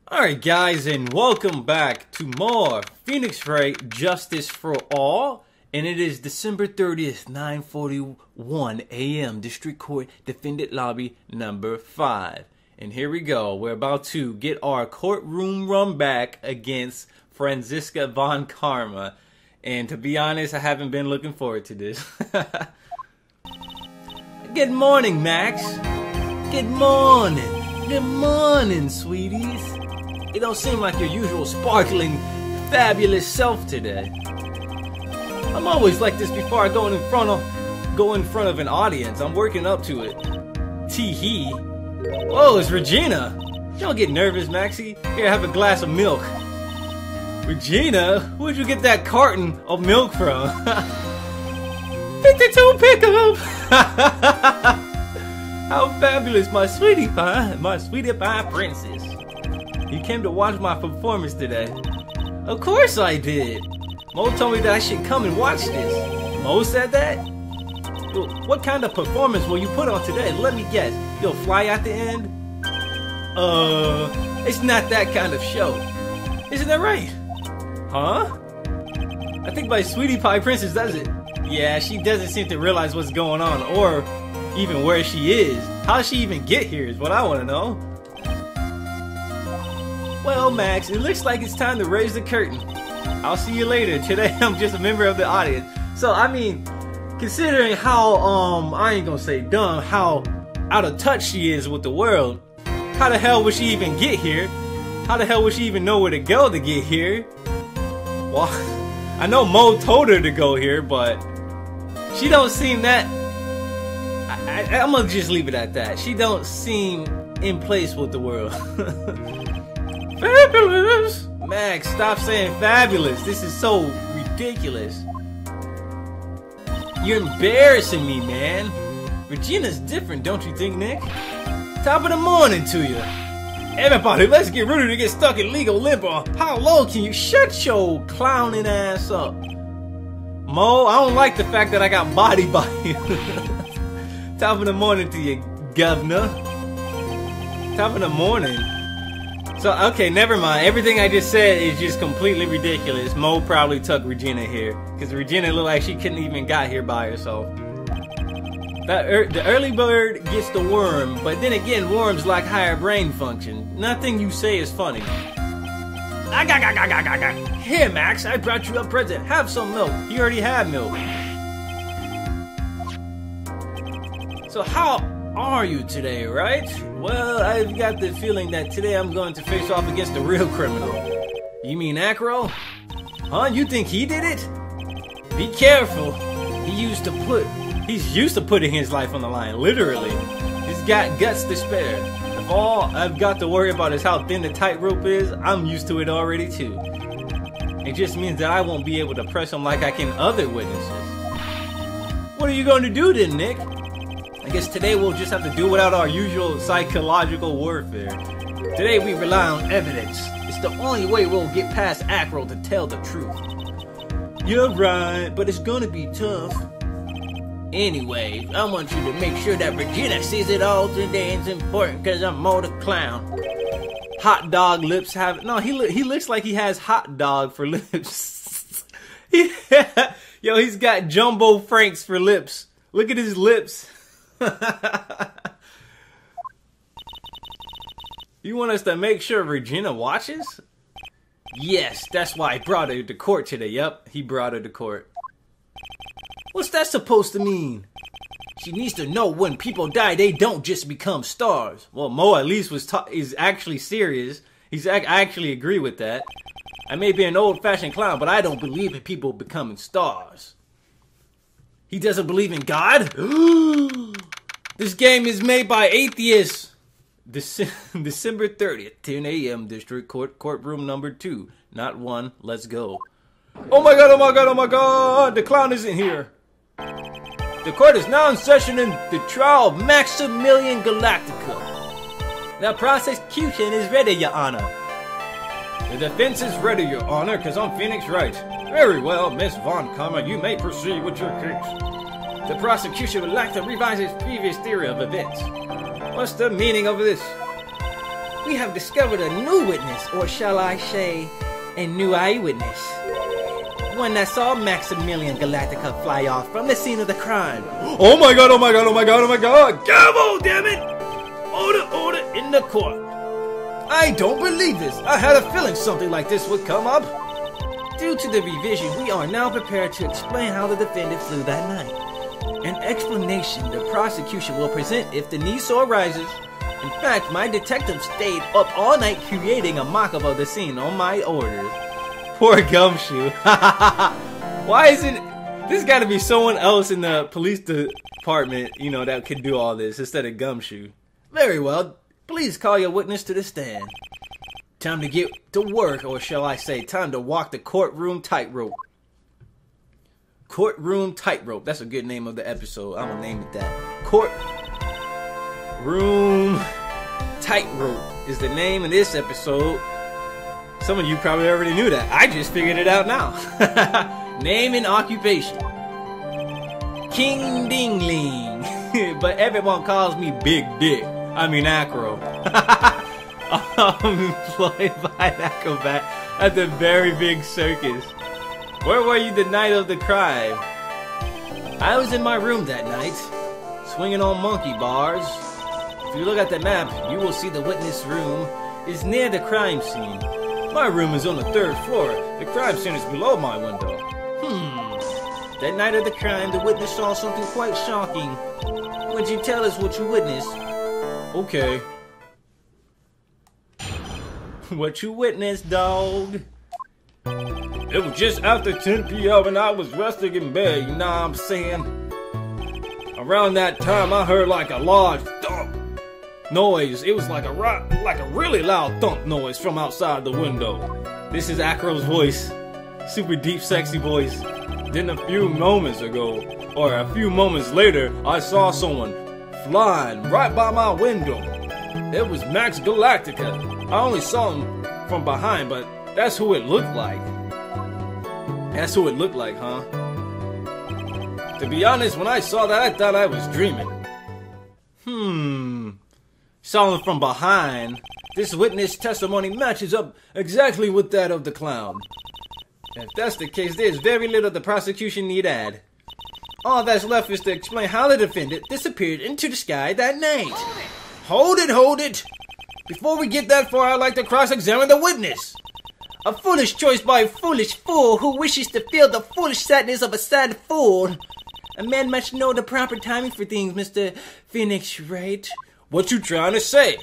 Alright guys, and welcome back to more Phoenix Wright Justice for All. And it is December 30th, 9:41 a.m. District Court Defendant Lobby number 5. And here we go. We're about to get our courtroom run back against Franziska von Karma. And to be honest, I haven't been looking forward to this. Good morning, Max. Good morning. Good morning, sweeties. It don't seem like your usual sparkling, fabulous self today. I'm always like this before I go in front of an audience. I'm working up to it. Tee-hee. Oh, it's Regina. Don't get nervous, Maxie. Here, have a glass of milk. Regina? Where'd you get that carton of milk from? 52 pickup! How fabulous, my sweetie pie princess. You came to watch my performance today. Of course I did. Mo told me that I should come and watch this. Mo said that? What kind of performance will you put on today? Let me guess. You'll fly at the end? It's not that kind of show. Isn't that right? Huh? I think my sweetie pie princess does it. Yeah, she doesn't seem to realize what's going on or even where she is. How did she even get here is what I want to know. Well, Max, it looks like it's time to raise the curtain. I'll see you later. Today I'm just a member of the audience. So, I mean, considering how, I ain't gonna say dumb, how out of touch she is with the world, how the hell would she even get here? How the hell would she even know where to go to get here? Well, I know Mo told her to go here, but she don't seem that... I'm gonna just leave it at that. She don't seem in place with the world. Fabulous! Max, stop saying fabulous. This is so ridiculous. You're embarrassing me, man. Regina's different, don't you think, Nick? Top of the morning to you. Everybody, let's get ready to get stuck in legal limbo. How low can you shut your clowning ass up? Mo, I don't like the fact that I got bodied by you. Top of the morning to you, governor. Top of the morning. So, okay, never mind. Everything I just said is just completely ridiculous. Mo probably took Regina here. Because Regina looked like she couldn't even got here by herself. The early bird gets the worm. But then again, worms lack higher brain function. Nothing you say is funny. Here, Max, I brought you a present. Have some milk. You already have milk. So how are you today, right? Well, I've got the feeling that today I'm going to face off against a real criminal. You mean Acro? Huh? You think he did it? Be careful. He's used to putting his life on the line, literally. He's got guts to spare. If all I've got to worry about is how thin the tightrope is, I'm used to it already too. It just means that I won't be able to press him like I can other witnesses. What are you going to do then, Nick? I guess today we'll just have to do without our usual psychological warfare. Today we rely on evidence. It's the only way we'll get past Acro to tell the truth. You're right, but it's gonna be tough. Anyway, I want you to make sure that Regina sees it all today. It's important because I'm Mo the Clown. Hot dog lips have... No, he looks like he has hot dog for lips. Yo, he's got Jumbo Franks for lips. Look at his lips. You want us to make sure Regina watches? Yes, that's why I brought her to court today. Yep, he brought her to court. What's that supposed to mean? She needs to know when people die, they don't just become stars. Well, Mo at least is actually serious. I actually agree with that. I may be an old-fashioned clown, but I don't believe in people becoming stars. He doesn't believe in God? This game is made by atheists. December 30th, 10 a.m. District Court, courtroom number 2. Not 1. Let's go. Oh my god, oh my god, oh my god! The clown isn't here. The court is now in session in the trial of Maximilian Galactica. The prosecution is ready, Your Honor. The defense is ready, Your Honor, because I'm Phoenix Wright. Very well, Miss Von Karma, you may proceed with your case. The prosecution would like to revise its previous theory of events. What's the meaning of this? we have discovered a new witness, or shall I say, a new eyewitness. One that saw Maximilian Galactica fly off from the scene of the crime. Oh my god, oh my god, oh my god, oh my god! Gavel, damn it! Order in the court. I don't believe this. I had a feeling something like this would come up. Due to the revision, we are now prepared to explain how the defendant flew that night. An explanation the prosecution will present if the need so arises. In fact, my detective stayed up all night creating a mock-up of the scene on my orders. Poor Gumshoe. Why isn't... There's gotta be someone else in the police department, you know, that could do all this instead of Gumshoe. Very well. Please call your witness to the stand. Time to get to work, or shall I say, time to walk the courtroom tightrope. Courtroom Tightrope. That's a good name of the episode. I'm gonna name it that. Courtroom Tightrope is the name of this episode. Some of you probably already knew that. I just figured it out now. Name and occupation. King Dingling. But everyone calls me Big Dick. I mean Acro. I'm employed by an acrobat at the very big circus. Where were you the night of the crime? I was in my room that night, swinging on monkey bars. If you look at the map, you will see the witness room is near the crime scene. My room is on the 3rd floor. The crime scene is below my window. That night of the crime, the witness saw something quite shocking. Would you tell us what you witnessed? Okay. What you witnessed, dog? It was just after 10 p.m. and I was resting in bed, you know what I'm saying? Around that time, I heard like a large thump noise. It was like a really loud thump noise from outside the window. This is Acro's voice. Super deep, sexy voice. Then a few moments later, I saw someone flying right by my window. It was Max Galactica. I only saw him from behind, but that's who it looked like. That's who it looked like, huh? To be honest, when I saw that, I thought I was dreaming. Saw him from behind. This witness testimony matches up exactly with that of the clown. If that's the case, there's very little the prosecution need add. All that's left is to explain how the defendant disappeared into the sky that night. Hold it! Before we get that far, I'd like to cross-examine the witness. A foolish choice by a foolish fool who wishes to feel the foolish sadness of a sad fool. A man must know the proper timing for things, Mr. Phoenix Wright. What you trying to say?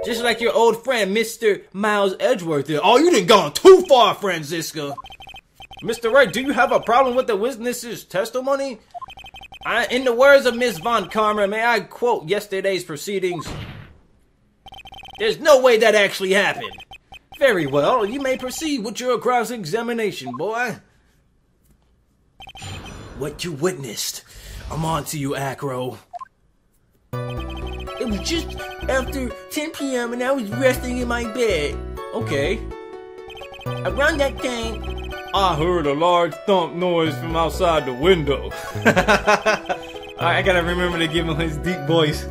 Just like your old friend, Mr. Miles Edgeworth there. Oh, you done gone too far, Francisca. Mr. Wright, do you have a problem with the witness's testimony? In the words of Miss Von Karma, may I quote yesterday's proceedings? There's no way that actually happened. Very well, you may proceed with your cross-examination, boy. What you witnessed. I'm on to you, Acro. It was just after 10 p.m. and I was resting in my bed. Okay. Around that time, I heard a large thump noise from outside the window. I gotta remember to give him his deep voice.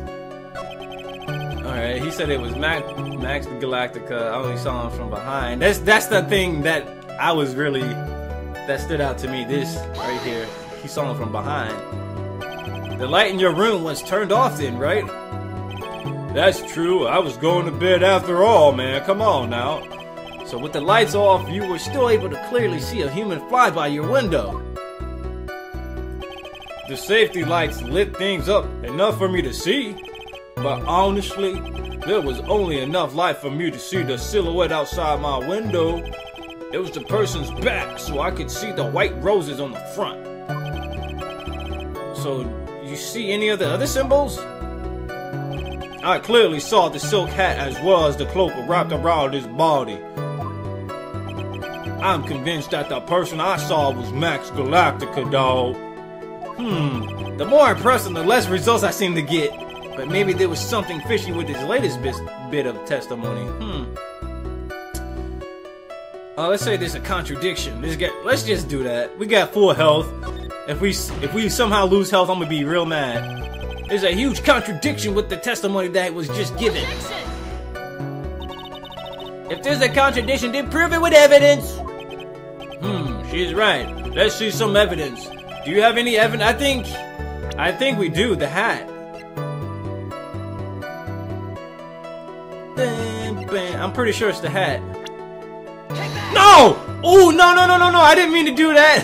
Alright, he said it was Max Galactica. I only saw him from behind. That's the thing that that stood out to me. This right here. He saw him from behind. The light in your room was turned off then, right? That's true. I was going to bed after all, man. Come on now. So with the lights off, you were still able to clearly see a human fly by your window. The safety lights lit things up enough for me to see. But honestly, there was only enough light for me to see the silhouette outside my window. It was the person's back, so I could see the white roses on the front. So, you see any of the other symbols? I clearly saw the silk hat as well as the cloak wrapped around his body. I'm convinced that the person I saw was Max Galactica, dog. The more impressive, the less results I seem to get. But maybe there was something fishy with his latest bit of testimony. Let's say there's a contradiction. Let's just do that. We got full health. If we somehow lose health, I'm gonna be real mad. There's a huge contradiction with the testimony that was just given. If there's a contradiction, then prove it with evidence. She's right. Let's see some evidence. Do you have any evidence? I think we do. The hat. I'm pretty sure it's the hat. No! Oh, no. I didn't mean to do that.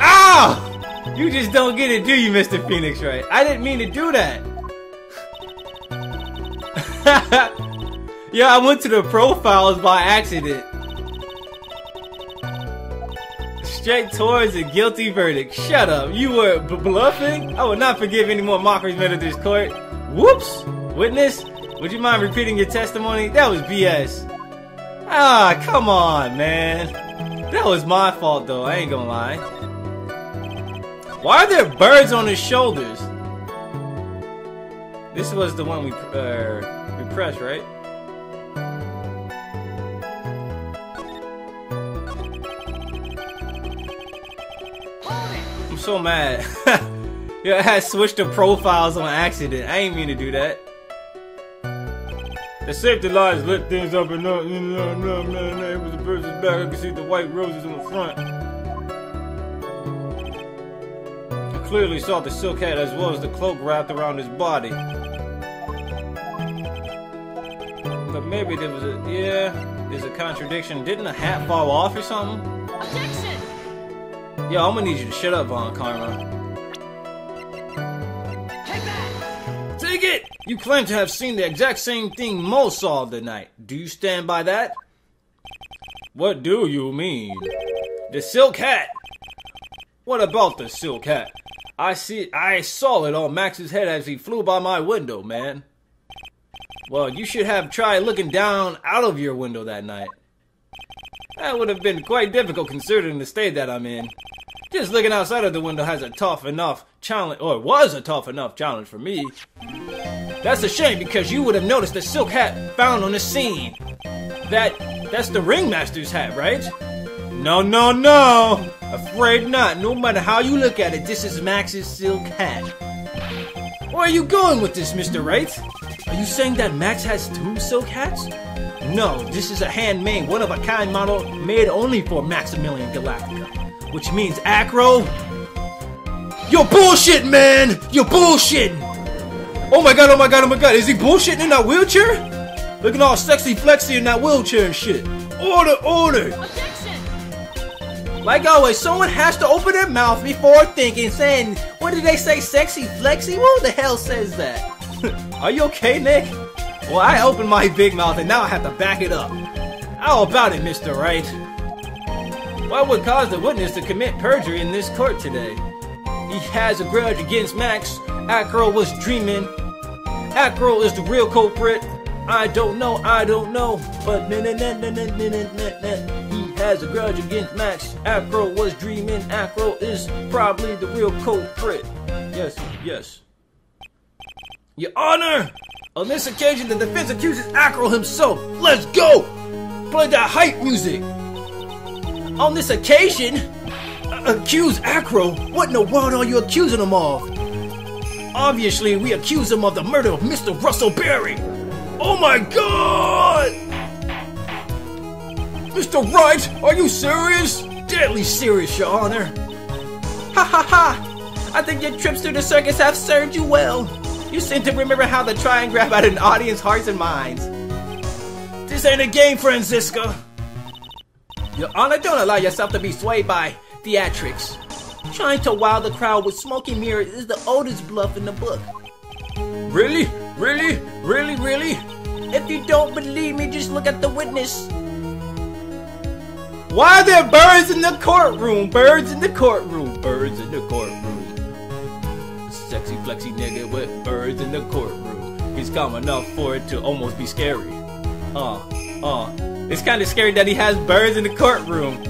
Ow! You just don't get it, do you, Mr. Phoenix Wright? I didn't mean to do that. Yeah, I went to the profiles by accident. Straight towards a guilty verdict. Shut up. You were bluffing? I will not forgive any more mockeries made of this court. Whoops. Witness, would you mind repeating your testimony? That was BS. Ah, come on, man. That was my fault, though. I ain't gonna lie. Why are there birds on his shoulders? This was the one we pressed, right? I'm so mad. Yeah, I had switched the profiles on accident. I ain't mean to do that. The safety lights lit things up and up. It was the person's back. I could see the white roses in the front. I clearly saw the silk hat as well as the cloak wrapped around his body. But maybe there was there's a contradiction. Didn't the hat fall off or something? Objection! Yo, I'm gonna need you to shut up, Von Karma. Take it! You claim to have seen the exact same thing Mo saw the night. Do you stand by that? What do you mean? The silk hat! What about the silk hat? I saw it on Max's head as he flew by my window, man. Well, you should have tried looking down out of your window that night. That would have been quite difficult considering the state that I'm in. Just looking outside of the window has a tough enough challenge, or was a tough enough challenge for me. That's a shame because you would have noticed the silk hat found on the scene. That's the ringmaster's hat, right? No. Afraid not. No matter how you look at it, this is Max's silk hat. Where are you going with this, Mr. Wright? Are you saying that Max has two silk hats? No, this is a handmade, one-of-a-kind model made only for Maximilian Galactica. Which means Acro... You're bullshitting, man! You're bullshitting! Oh my god, is he bullshitting in that wheelchair? Looking all sexy flexy in that wheelchair and shit. Order! Objection! Like always, someone has to open their mouth before thinking, saying, what did they say, sexy flexy? Who the hell says that? Are you okay, Nick? Well, I opened my big mouth and now I have to back it up. How about it, Mr. Wright? What would cause the witness to commit perjury in this court today? He has a grudge against Max. Acro was dreaming. Acro is the real culprit. I don't know, but he has a grudge against Max. Acro was dreaming. Acro is probably the real culprit. Yes. Your Honor! On this occasion, the defense accuses Acro himself. Let's go! Play that hype music! On this occasion? Accuse Acro? What in the world are you accusing him of? Obviously, we accuse him of the murder of Mr. Russell Berry. Oh my god! Mr. Wright, are you serious? Deadly serious, Your Honor. Ha! I think your trips through the circus have served you well. You seem to remember how to try and grab out an audience's hearts and minds. This ain't a game, Franziska. Your Honor, don't allow yourself to be swayed by theatrics. Trying to wow the crowd with smoky mirrors is the oldest bluff in the book. Really? If you don't believe me, just look at the witness. Why are there birds in the courtroom? Birds in the courtroom. Sexy flexy nigga with birds in the courtroom. He's calm enough for it to almost be scary. It's kind of scary that he has birds in the courtroom.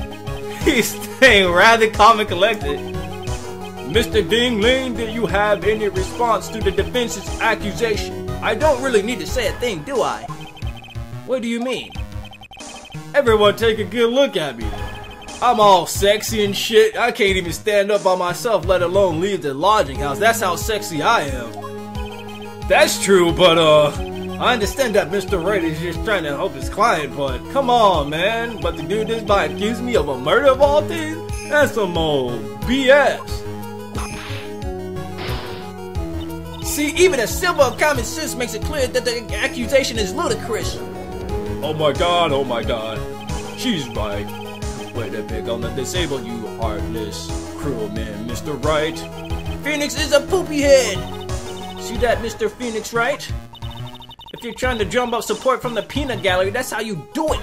He's staying rather calm and collected. Mr. Ding Ling, do you have any response to the defense's accusation? I don't really need to say a thing, do I? What do you mean? Everyone take a good look at me. I'm all sexy and shit. I can't even stand up by myself, let alone leave the lodging house. That's how sexy I am. That's true, but I understand that Mr. Wright is just trying to help his client, but come on, man. But to do this by accusing me of a murder of all things? That's some old BS. See, even a symbol of common sense makes it clear that the accusation is ludicrous. Oh my god. She's right. Wait a minute, gonna disable you, heartless, cruel man, Mr. Wright. Phoenix is a poopy head. See that, Mr. Phoenix Wright? If you're trying to drum up support from the peanut gallery, that's how you do it.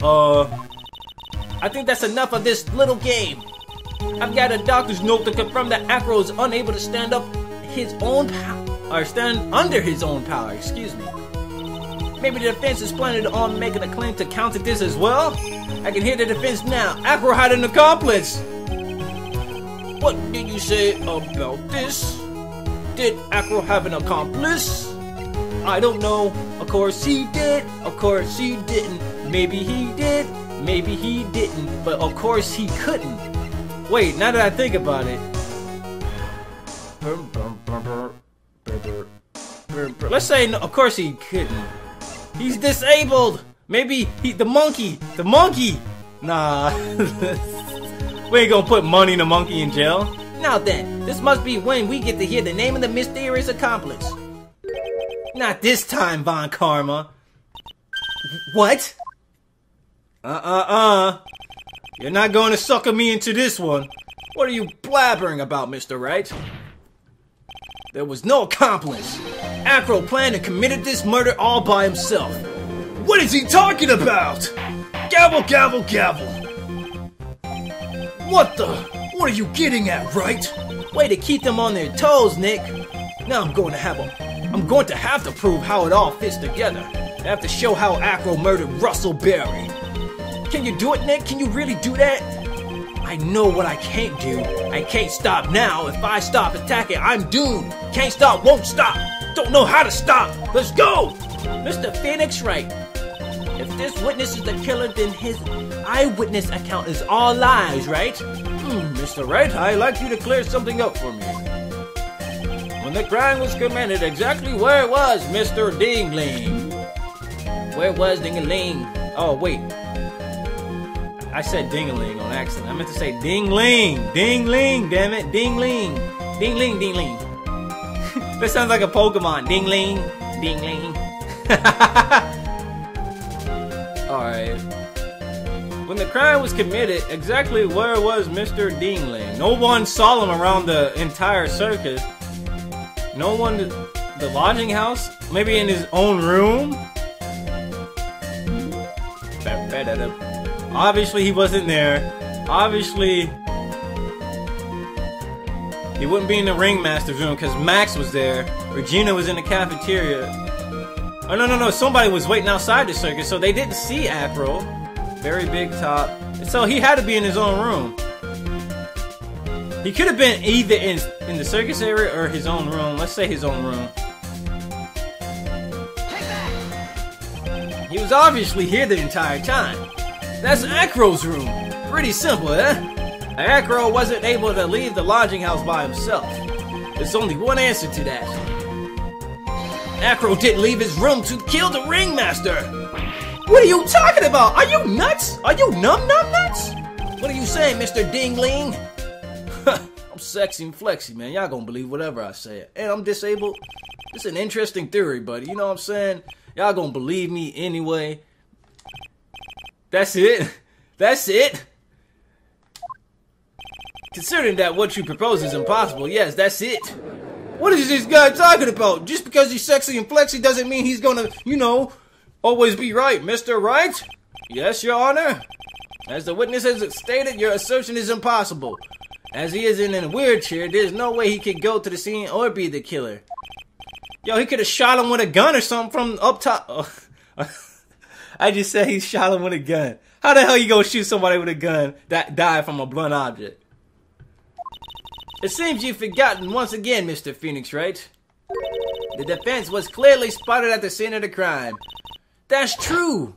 I think that's enough of this little game. I've got a doctor's note to confirm that Acro is unable to stand up his own power, or stand under his own power, excuse me. Maybe the defense is planning on making a claim to counter this as well? I can hear the defense now. Acro had an accomplice. What did you say about this? Did Acro have an accomplice? I don't know. Of course he did. Of course he didn't. Maybe he did. Maybe he didn't. But of course he couldn't. Wait, now that I think about it. Let's say, no, of course he couldn't. He's disabled. Maybe the monkey. Nah. We ain't gonna put money in the monkey in jail. Now then, this must be when we get to hear the name of the mysterious accomplice. Not this time, Von Karma. What? You're not going to sucker me into this one. What are you blabbering about, Mr. Wright? There was no accomplice. Acro planned and committed this murder all by himself. What is he talking about? Gavel, gavel, gavel. What are you getting at, Wright? Way to keep them on their toes, Nick. Now I'm going to have to prove how it all fits together. I have to show how Acro murdered Russell Berry. Can you do it, Nick? Can you really do that? I know what I can't do. I can't stop now. If I stop attacking, I'm doomed. Can't stop, won't stop. Don't know how to stop. Let's go! Mr. Phoenix Wright. If this witness is the killer, then his eyewitness account is all lies, right? Mr. Wright, I'd like you to clear something up for me. When the crime was committed, exactly where it was, Mr. Dingling? Where was Dingling? Oh, wait. I said Dingling on accident. I meant to say Dingling. Dingling, damn it. Dingling. Dingling, Dingling. That sounds like a Pokemon. Dingling. Dingling. Alright. When the crime was committed, exactly where was Mr. Dingling? No one saw him around the entire circus. No one... The lodging house? Maybe in his own room? Obviously he wasn't there. Obviously he wouldn't be in the ringmaster's room because Max was there. Regina was in the cafeteria. Oh no, somebody was waiting outside the circus, so they didn't see Acro. Very big top. So he had to be in his own room. He could have been either in the circus area or his own room. Let's say his own room. He was obviously here the entire time. That's Acro's room. Pretty simple, eh? Acro wasn't able to leave the lodging house by himself. There's only one answer to that. Acro didn't leave his room to kill the ringmaster. What are you talking about? Are you nuts? Are you numb nuts? What are you saying, Mr. Dingling? I'm sexy and flexy, man. Y'all gonna believe whatever I say. And I'm disabled. It's an interesting theory, buddy. You know what I'm saying? Y'all gonna believe me anyway. That's it? That's it? Considering that what you propose is impossible, yes, that's it. What is this guy talking about? Just because he's sexy and flexy doesn't mean he's gonna, you know, always be right. Mr. Wright? Yes, Your Honor. As the witness has stated, your assertion is impossible. As he is in a wheelchair, there's no way he could go to the scene or be the killer. Yo, he could have shot him with a gun or something from up top. Oh. I just said he shot him with a gun. How the hell you gonna shoot somebody with a gun that died from a blunt object? It seems you've forgotten once again, Mr. Phoenix Wright. The defense was clearly spotted at the scene of the crime. That's true.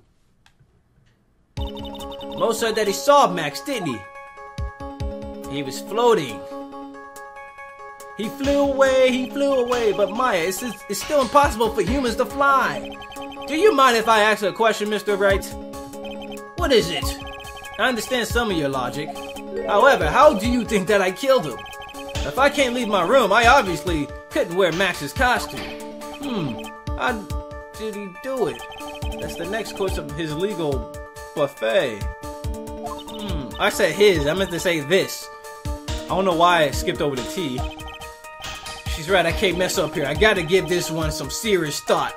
Mo said that he saw Max, didn't he? He was floating. He flew away, but Maya, it's still impossible for humans to fly. Do you mind if I ask a question, Mr. Wright? What is it? I understand some of your logic. However, how do you think that I killed him? If I can't leave my room, I obviously couldn't wear Max's costume. How did he do it? That's the next course of his legal buffet. I said his, I meant to say this. I don't know why I skipped over the T. She's right, I can't mess up here. I gotta give this one some serious thought.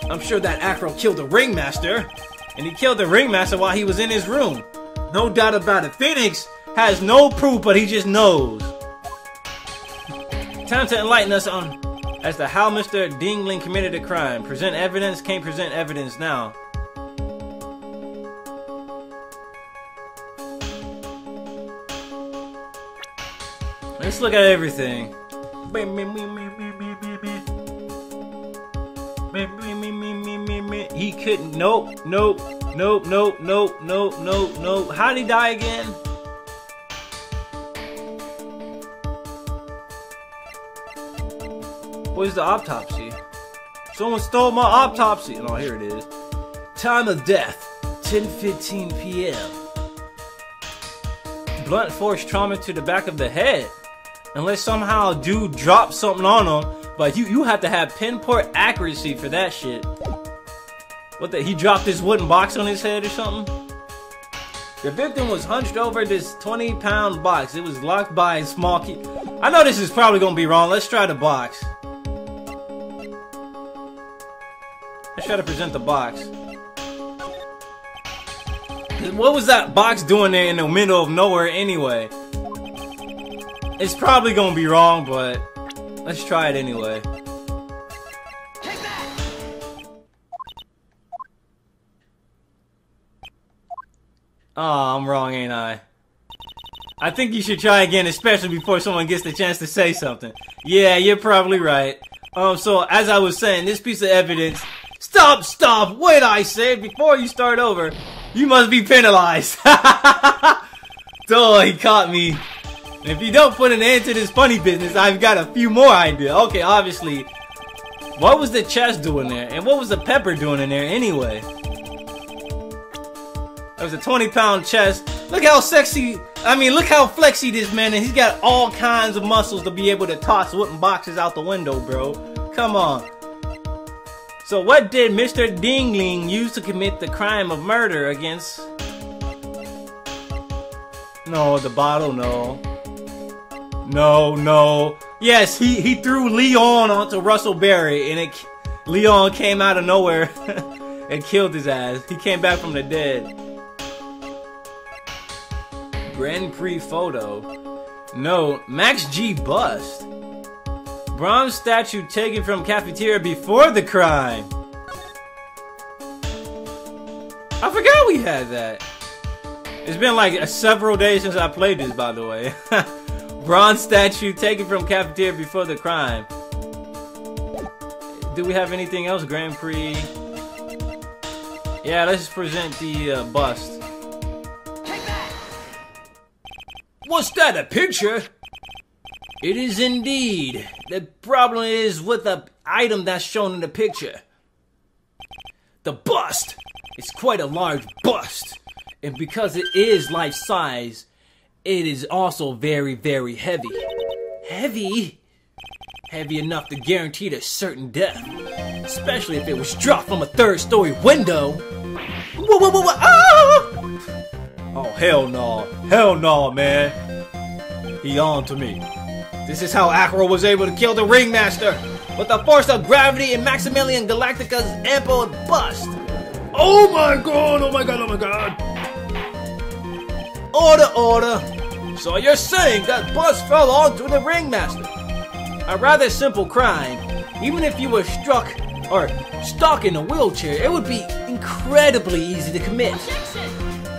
I'm sure that Acro killed the ringmaster. And he killed the ringmaster while he was in his room. No doubt about it. Phoenix has no proof, but he just knows. Time to enlighten us on as to how Mr. Dingling committed a crime. Present evidence, can't present evidence now. Let's look at everything. He couldn't. Nope. How did he die again? Where's the autopsy? Someone stole my autopsy. Oh, here it is. Time of death, 10:15 p.m. Blunt force trauma to the back of the head. Unless somehow a dude dropped something on him, but you have to have pinpoint accuracy for that shit. What the? He dropped this wooden box on his head or something? The victim was hunched over this 20-pound box. It was locked by a small key. I know this is probably gonna be wrong. Let's try the box. Let's try to present the box. What was that box doing there in the middle of nowhere anyway? It's probably gonna be wrong, but let's try it anyway. Take that! Oh, I'm wrong, ain't I? I think you should try again, especially before someone gets the chance to say something. Yeah, you're probably right. So as I was saying, this piece of evidence. Stop! Wait, I said before you start over. You must be penalized. Duh, he caught me. And if you don't put an end to this funny business, I've got a few more ideas. Okay, obviously. What was the chest doing there? And what was the pepper doing in there anyway? There was a 20-pound chest. Look how sexy, look how flexy this man is. He's got all kinds of muscles to be able to toss wooden boxes out the window, bro. Come on. So what did Mr. Dingling use to commit the crime of murder against... No, the bottle, no. No. Yes, he threw Leon onto Russell Berry, and Leon came out of nowhere and killed his ass. He came back from the dead. Grand Prix photo. No, Max G bust. Bronze statue taken from cafeteria before the crime. I forgot we had that. It's been like several days since I played this, by the way. Bronze statue taken from cafeteria before the crime. Do we have anything else? Grand Prix. Yeah, let's present the bust. Take that! What's that, a picture? It is indeed. The problem is with the item that's shown in the picture. The bust. It's quite a large bust. And because it is life-size, it is also very, very heavy. Heavy? Heavy enough to guarantee a certain death. Especially if it was dropped from a third-story window. Whoa. Ah! Oh, hell no. Hell no, man. He on to me. This is how Acro was able to kill the ringmaster. With the force of gravity and Maximilian Galactica's ample bust. Oh my god. Order. So you're saying that bust fell onto the ringmaster? A rather simple crime. Even if you were struck or stuck in a wheelchair, it would be incredibly easy to commit.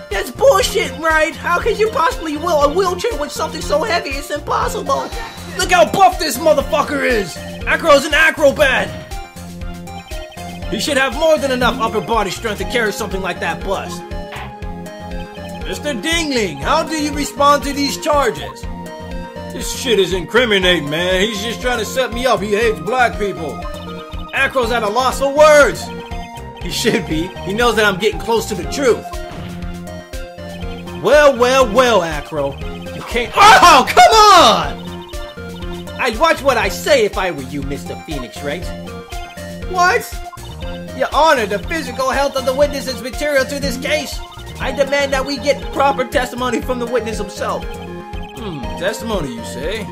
That's bullshit, right? How could you possibly wheel a wheelchair with something so heavy? It's impossible. Look how buff this motherfucker is. Acro's an acrobat. He should have more than enough upper body strength to carry something like that bust. Mr. Dingling, how do you respond to these charges? This shit is incriminating, man. He's just trying to set me up. He hates black people. Acro's at a loss for words. He should be. He knows that I'm getting close to the truth. Well, Acro. You can't— Oh, come on! I'd watch what I say if I were you, Mr. Phoenix, Wright. What? Your Honor, the physical health of the witness is material to this case. I demand that we get proper testimony from the witness himself. Testimony, you say?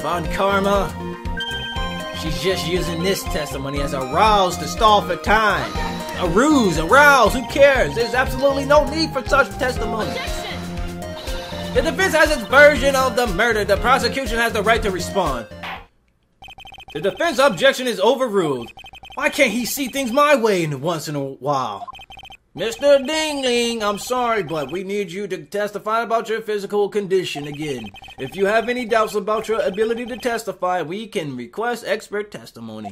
Von Karma? She's just using this testimony as a rouse to stall for time. A ruse, a rouse, who cares? There's absolutely no need for such testimony. The defense has its version of the murder. The prosecution has the right to respond. The defense objection is overruled. Why can't he see things my way once in a while? Mr. Dingling, I'm sorry, but we need you to testify about your physical condition again. If you have any doubts about your ability to testify, we can request expert testimony.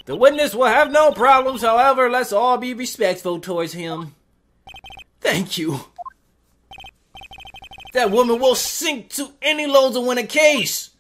The witness will have no problems, however, let's all be respectful towards him. Thank you. That woman will sink to any low to win a case.